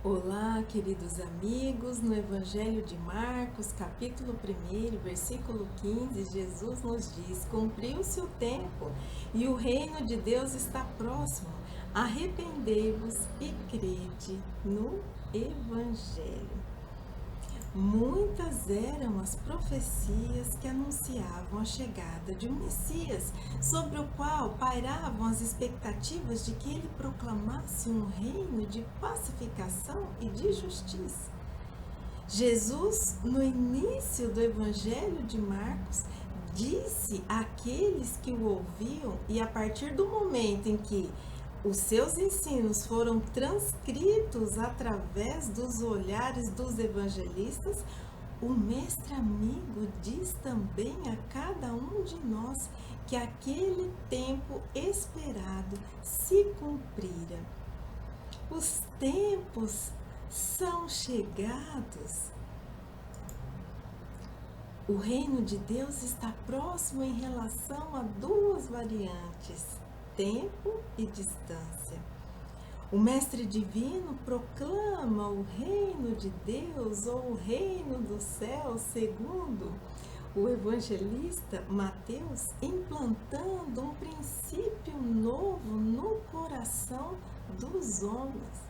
Olá, queridos amigos, no Evangelho de Marcos, capítulo 1, versículo 15, Jesus nos diz: cumpriu-se o tempo e o reino de Deus está próximo. Arrependei-vos e crede no Evangelho. Muitas eram as profecias que anunciavam a chegada de um Messias, sobre o qual pairavam as expectativas de que ele proclamasse um reino de pacificação e de justiça. Jesus, no início do Evangelho de Marcos, disse àqueles que o ouviam, e a partir do momento em que os seus ensinos foram transcritos através dos olhares dos evangelistas, o mestre amigo diz também a cada um de nós que aquele tempo esperado se cumprira. Os tempos são chegados. O reino de Deus está próximo em relação a duas variantes: tempo e distância. O Mestre Divino proclama o reino de Deus ou o reino do céu, segundo o evangelista Mateus, implantando um princípio novo no coração dos homens.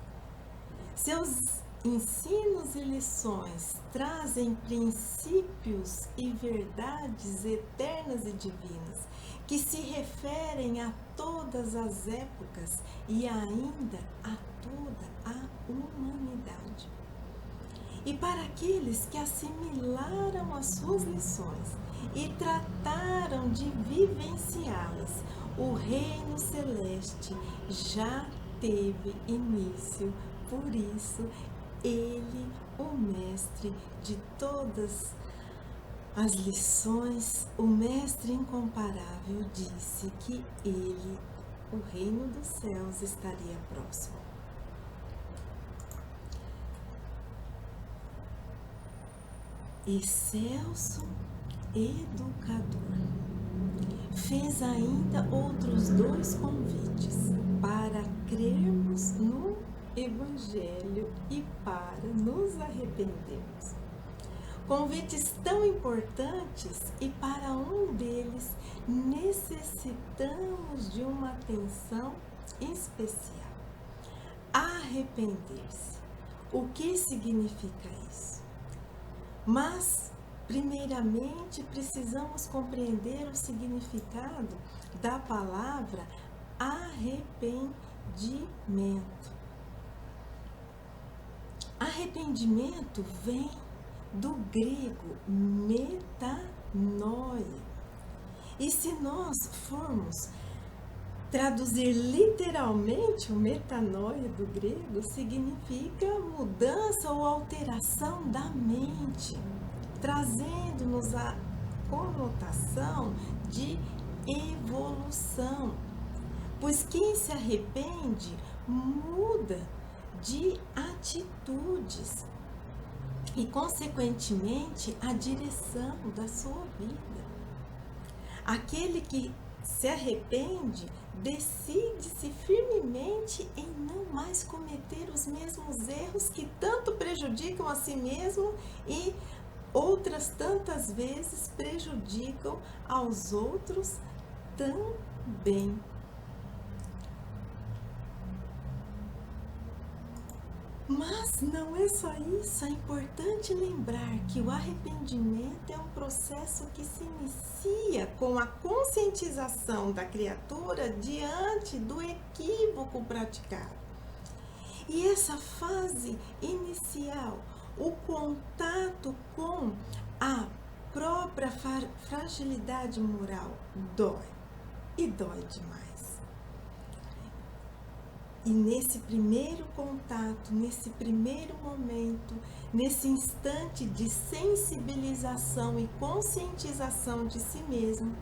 Seus ensinos e lições trazem princípios e verdades eternas e divinas que se referem a todas as épocas e ainda a toda a humanidade. E para aqueles que assimilaram as suas lições e trataram de vivenciá-las, o reino celeste já teve início. Por isso, ele, o mestre de todas as lições, o mestre incomparável, disse que ele, o reino dos céus, estaria próximo. Excelso educador fez ainda outros dois convites para crermos no Evangelho e para nos arrependermos. Convites tão importantes, e para um deles necessitamos de uma atenção especial. Arrepender-se. O que significa isso? Mas, primeiramente, precisamos compreender o significado da palavra arrependimento. Arrependimento vem do grego metanoia. E se nós formos traduzir literalmente, o metanoia do grego significa mudança ou alteração da mente, trazendo-nos a conotação de evolução. Pois quem se arrepende muda de atitudes e, consequentemente, a direção da sua vida. Aquele que se arrepende decide-se firmemente em não mais cometer os mesmos erros que tanto prejudicam a si mesmo e outras tantas vezes prejudicam aos outros também. Mas não é só isso, é importante lembrar que o arrependimento é um processo que se inicia com a conscientização da criatura diante do equívoco praticado. E essa fase inicial, o contato com a própria fragilidade moral, dói, e dói demais. E nesse primeiro contato, nesse primeiro momento, nesse instante de sensibilização e conscientização de si mesmo,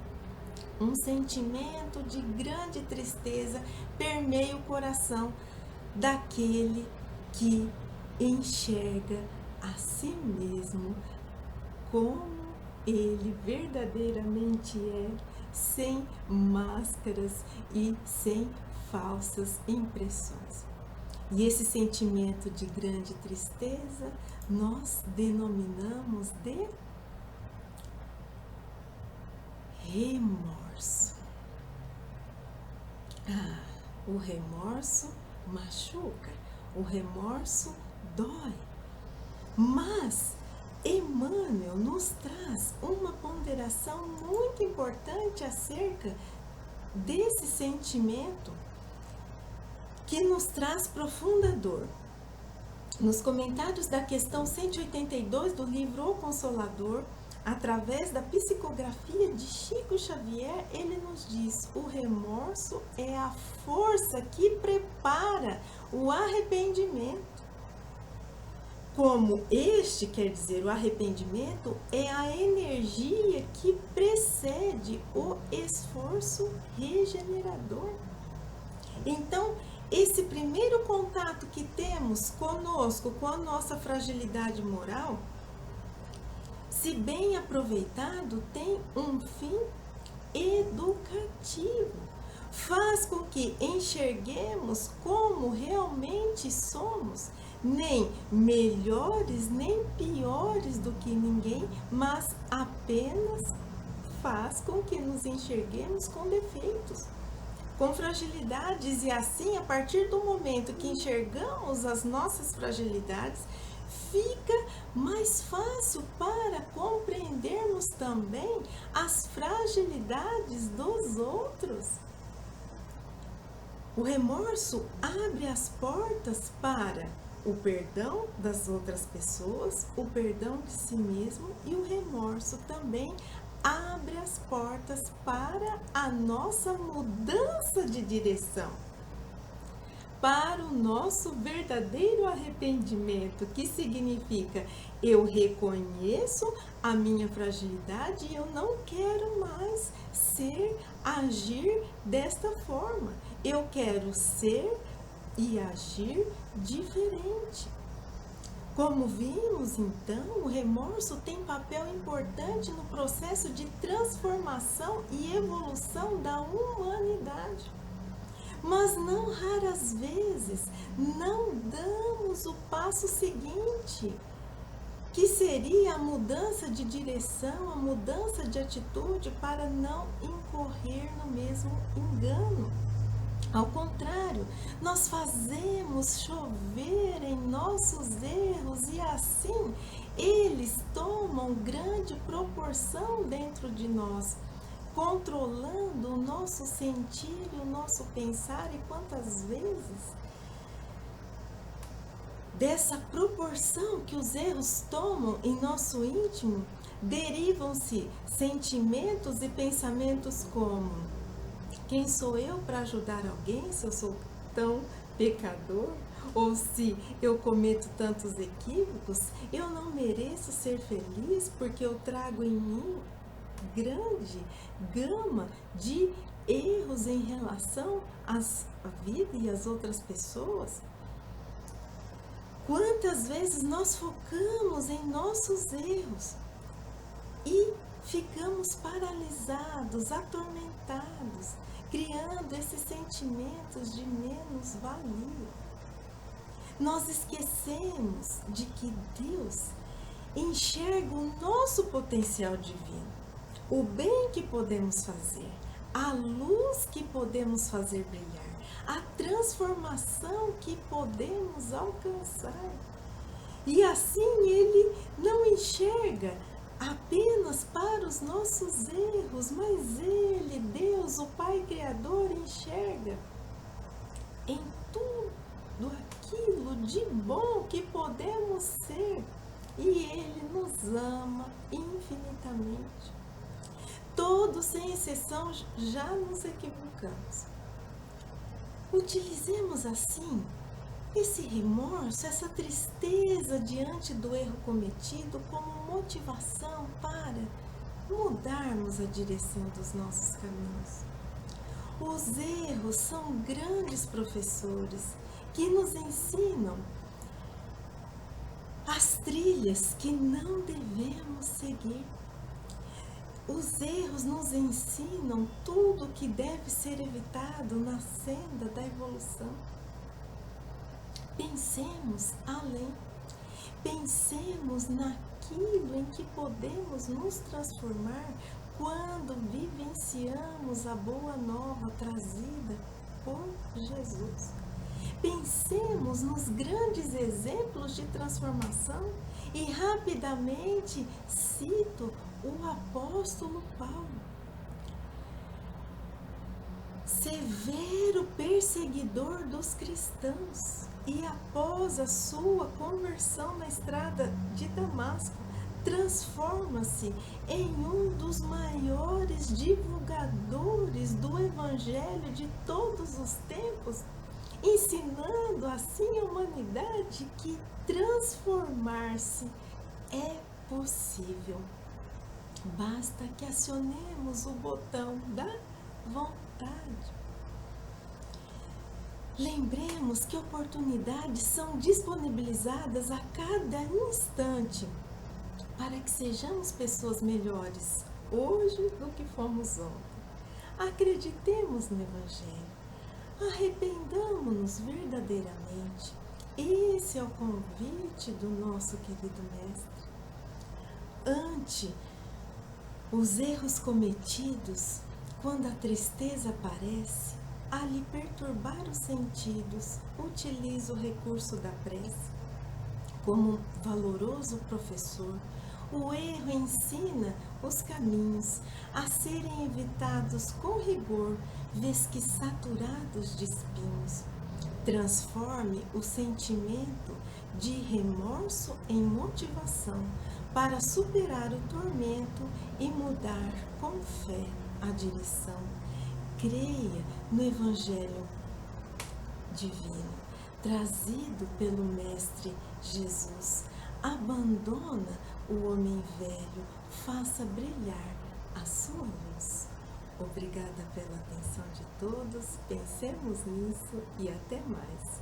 um sentimento de grande tristeza permeia o coração daquele que enxerga a si mesmo como ele verdadeiramente é, sem máscaras e sem falsas impressões. E esse sentimento de grande tristeza nós denominamos de remorso. O remorso machuca, o remorso dói. Mas Emmanuel nos traz uma ponderação muito importante acerca desse sentimento que nos traz profunda dor. Nos comentários da questão 182 do livro O Consolador, através da psicografia de Chico Xavier, ele nos diz: o remorso é a força que prepara o arrependimento. Como este, quer dizer, o arrependimento é a energia que precede o esforço regenerador. Então, esse primeiro contato que temos conosco, com a nossa fragilidade moral, se bem aproveitado, tem um fim educativo. Faz com que enxerguemos como realmente somos, nem melhores nem piores do que ninguém, mas apenas faz com que nos enxerguemos com defeitos, com fragilidades, e assim, a partir do momento que enxergamos as nossas fragilidades, fica mais fácil para compreendermos também as fragilidades dos outros. O remorso abre as portas para o perdão das outras pessoas, o perdão de si mesmo, e o remorso também abre as portas para a nossa mudança de direção, para o nosso verdadeiro arrependimento, que significa: eu reconheço a minha fragilidade e eu não quero mais agir desta forma. Eu quero ser e agir diferente. Como vimos, então, o remorso tem papel importante no processo de transformação e evolução da humanidade. Mas não raras vezes não damos o passo seguinte, que seria a mudança de direção, a mudança de atitude, para não incorrer no mesmo engano. Ao contrário, nós fazemos chover em nossos erros e assim eles tomam grande proporção dentro de nós, controlando o nosso sentir e o nosso pensar. E quantas vezes dessa proporção que os erros tomam em nosso íntimo, derivam-se sentimentos e pensamentos como: quem sou eu para ajudar alguém se eu sou tão pecador? Ou se eu cometo tantos equívocos, eu não mereço ser feliz porque eu trago em mim grande gama de erros em relação à vida e às outras pessoas? Quantas vezes nós focamos em nossos erros e ficamos paralisados, atormentados, criando esses sentimentos de menos-valia. Nós esquecemos de que Deus enxerga o nosso potencial divino, o bem que podemos fazer, a luz que podemos fazer brilhar, a transformação que podemos alcançar. E assim Ele não enxerga apenas para os nossos erros, mas Ele, Deus, o Pai Criador, enxerga em tudo aquilo de bom que podemos ser, e Ele nos ama infinitamente. Todos, sem exceção, já nos equivocamos. Utilizemos assim esse remorso, essa tristeza diante do erro cometido como motivação para mudarmos a direção dos nossos caminhos. Os erros são grandes professores que nos ensinam as trilhas que não devemos seguir. Os erros nos ensinam tudo o que deve ser evitado na senda da evolução. Pensemos além. Pensemos naquilo em que podemos nos transformar quando vivenciamos a boa nova trazida por Jesus. Pensemos nos grandes exemplos de transformação e rapidamente cito o apóstolo Paulo. Severo perseguidor dos cristãos, e após a sua conversão na estrada de Damasco, transforma-se em um dos maiores divulgadores do Evangelho de todos os tempos, ensinando assim a humanidade que transformar-se é possível. Basta que acionemos o botão da vontade. Lembremos que oportunidades são disponibilizadas a cada instante para que sejamos pessoas melhores hoje do que fomos ontem. Acreditemos no Evangelho. Arrependamo-nos verdadeiramente. Esse é o convite do nosso querido Mestre. Ante os erros cometidos, quando a tristeza aparece, a lhe perturbar os sentidos, utiliza o recurso da prece. Como valoroso professor, o erro ensina os caminhos a serem evitados com rigor, vez que saturados de espinhos. Transforme o sentimento de remorso em motivação para superar o tormento e mudar com fé a direção. Creia no Evangelho divino, trazido pelo Mestre Jesus. Abandona o homem velho, faça brilhar a sua luz. Obrigada pela atenção de todos, pensemos nisso e até mais.